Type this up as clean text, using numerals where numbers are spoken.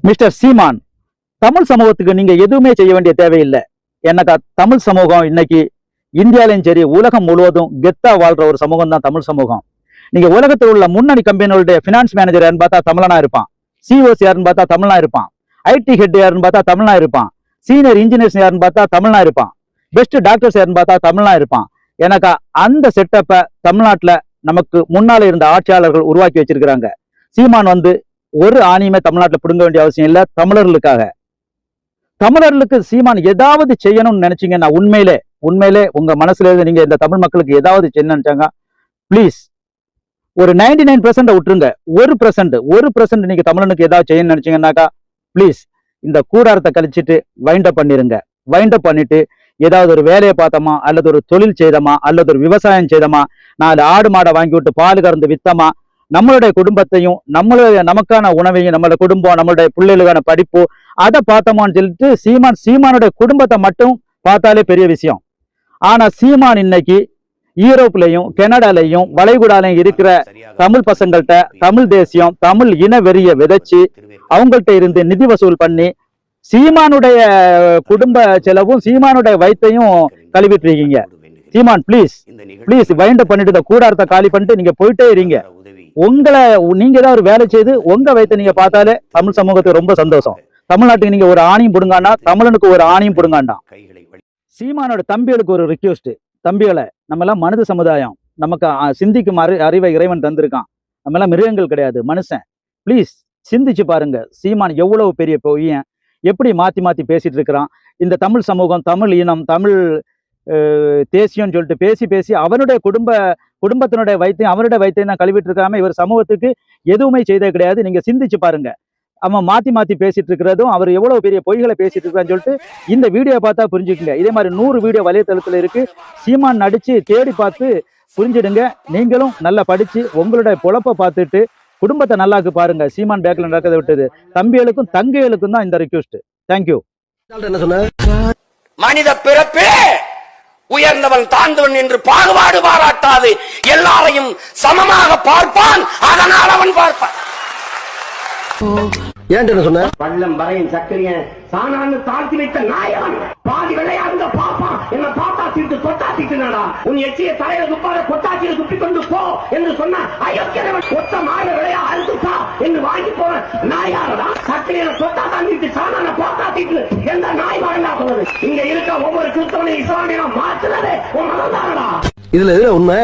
Mister சீமான், தமிழ் சமூகத்துக்கு நீங்க எதுவுமே செய்ய வேண்டிய தேவையில்லை. என்னக்கா, தமிழ் சமூகம் இன்னைக்கு இந்தியாலையும் சரி உலகம் முழுவதும் கெத்தா வாழ்ற ஒரு சமூகம் தான் தமிழ் சமூகம். நீங்க உலகத்தில் உள்ள முன்னணி கம்பெனிகளுடைய பினான்ஸ் மேனேஜர் யாருன்னு பார்த்தா தமிழனா இருப்பான், சிஓசி யாருன்னு பார்த்தா தமிழனா இருப்பான், ஐடி ஹெட் யாருன்னு பார்த்தா தமிழனா இருப்பான், சீனியர் இன்ஜினியர்ஸ் யாருன்னு பார்த்தா தமிழனா இருப்பான், பெஸ்ட் டாக்டர்ஸ் யாருன்னு பார்த்தா தமிழனா இருப்பான். எனக்கா, அந்த செட்டப்பை தமிழ்நாட்டுல நமக்கு முன்னால இருந்த ஆட்சியாளர்கள் உருவாக்கி வச்சிருக்கிறாங்க. சீமான் ஒரு ஆணியுமே தமிழ்நாட்டில் பிடுங்க வேண்டிய அவசியம் இல்லை. தமிழர்களுக்கு சீமான் ஏதாவது செய்யணும்னு நினைச்சீங்கன்னா உண்மையிலே உங்க மனசுல இருந்து நீங்க இந்த தமிழ் மக்களுக்கு ஏதாவது செய்யணும்னு நினைச்சாங்க, பிளீஸ் ஒரு 99% விட்டுருங்க. 1% நீங்க தமிழனுக்கு ஏதாவது செய்யணும்னு நினைச்சீங்கன்னாக்கா பிளீஸ் இந்த கூடாரத்தை கழிச்சிட்டு வைண்டப் பண்ணிருங்க. வைண்டப் பண்ணிட்டு ஏதாவது ஒரு வேலையை பார்த்தோமா, அல்லது ஒரு தொழில் செய்தோமா, அல்லது ஒரு விவசாயம் செய்தோமா, 4 ஆடு மாடை வாங்கி விட்டு பால் கறந்து வித்தமா, நம்மளுடைய குடும்பத்தையும் நமக்கான உணவையும், நம்மளோட குடும்பம், நம்மளுடைய பிள்ளைகளுக்கான படிப்பு, அதை பார்த்தோமான்னு சொல்லிட்டு சீமானுடைய குடும்பத்தை மட்டும் பார்த்தாலே பெரிய விஷயம். ஆனா சீமான் இன்னைக்கு யூரோப்லையும் கனடாலையும் வளைகுடாலையும் இருக்கிற தமிழ் பசங்கள்கிட்ட தமிழ் தேசியம், தமிழ் இன வெறிய விதைச்சு அவங்கள்ட்ட இருந்து நிதி வசூல் பண்ணி சீமானுடைய குடும்ப செலவும் சீமானுடைய வயிற்றையும் கழுவிட்டு இருக்கீங்க. சீமான் பிளீஸ் வைண்ட் பண்ணிட்டு இந்த கூடாரத்தை காலி பண்ணிட்டு நீங்க போயிட்டே இருங்க. நீங்க ஏதாவது ஒரு வேலை செய்து உங்க வயிற்றை நீங்க பார்த்தாலே தமிழ் சமூகத்துக்கு ரொம்ப சந்தோஷம். தமிழ்நாட்டுக்கு நீங்க ஒரு ஆணியும் புடுங்காண்டா, தமிழனுக்கு ஒரு ஆணியும் புடுங்காண்டா. சீமானோட தம்பிகளுக்கு ஒரு ரிக்வெஸ்ட், தம்பிகளை, நம்ம எல்லாம் மனித சமுதாயம், நமக்கு சிந்திக்கும் அறிவை இறைவன் தந்திருக்கான். நம்ம எல்லாம் மிருகங்கள் கிடையாது, மனுஷன். பிளீஸ் சிந்திச்சு பாருங்க, சீமான் எவ்வளவு பெரிய பொய்யன், எப்படி மாத்தி பேசிட்டு இருக்கிறான். இந்த தமிழ் சமூகம், தமிழ் இனம், தமிழ் தேசியம் சொல்லிட்டு பேசி அவனுடைய குடும்பத்தினுடைய வைத்தியம், அவனுடைய வைத்தியம் தான் கழுவிட்டு இருக்காம இவர் சமூகத்துக்கு எதுவுமே செய்தே கிடையாது. நீங்க சிந்திச்சு பாருங்க, அவன் மாத்தி பேசிட்டு இருக்கிறதும் அவர் எவ்வளவு பெரிய பொய்களை பேசிட்டு இருக்கான்னு சொல்லிட்டு இந்த வீடியோ பார்த்தா புரிஞ்சுக்குங்க. இதே மாதிரி 100 வீடியோ வலைத்தளத்துல இருக்கு, சீமான் நடிச்சு தேடி பார்த்து புரிஞ்சிடுங்க. நீங்களும் நல்லா படிச்சு உங்களுடைய பொழப்ப பார்த்துட்டு குடும்பத்தை நல்லாக்கு பாருங்க. சீமான் பேக்ல நடக்கிறத விட்டது தம்பிகளுக்கும் தங்கைகளுக்கும் தான் இந்த ரிக்வெஸ்ட். தேங்க்யூ. என்ன சொன்ன? மனித பிறப்பே உயர்ந்தவன் தாழ்ந்தவன் என்று பாகுபாடு பாராட்டாது எல்லாரையும் சமமாக பார்ப்பான். அதனால் அவன் பார்ப்பான். ஏன் சொன்ன? பள்ளம் வரையும் சக்கரிய சாணான்னு தாழ்த்தி வைத்த நாயவன் பாதி விளையாடுங்க பாப்பான். என்ன பாத்தா தீட்டு தொட்டா தீட்டுனாடா, உன் எச்சிய தலையில துப்பாத கொட்டாச்சியில துப்பி கொண்டு போ என்று சொன்ன அயோக்கியவன் ஒத்த மாய விளையா அழுத்துப்பா என்று வாங்கி போன நாயாரடா. சக்கரையில தொட்டா தான் தீட்டு, சாணான போட்டா தீட்டு எந்த நாய் வாழா சொன்னது? இங்க இருக்க ஒவ்வொரு கிறிஸ்தவனையும் இஸ்லாமியனா மாற்றுறதே உன் மனதானடா. இதுல உண்மை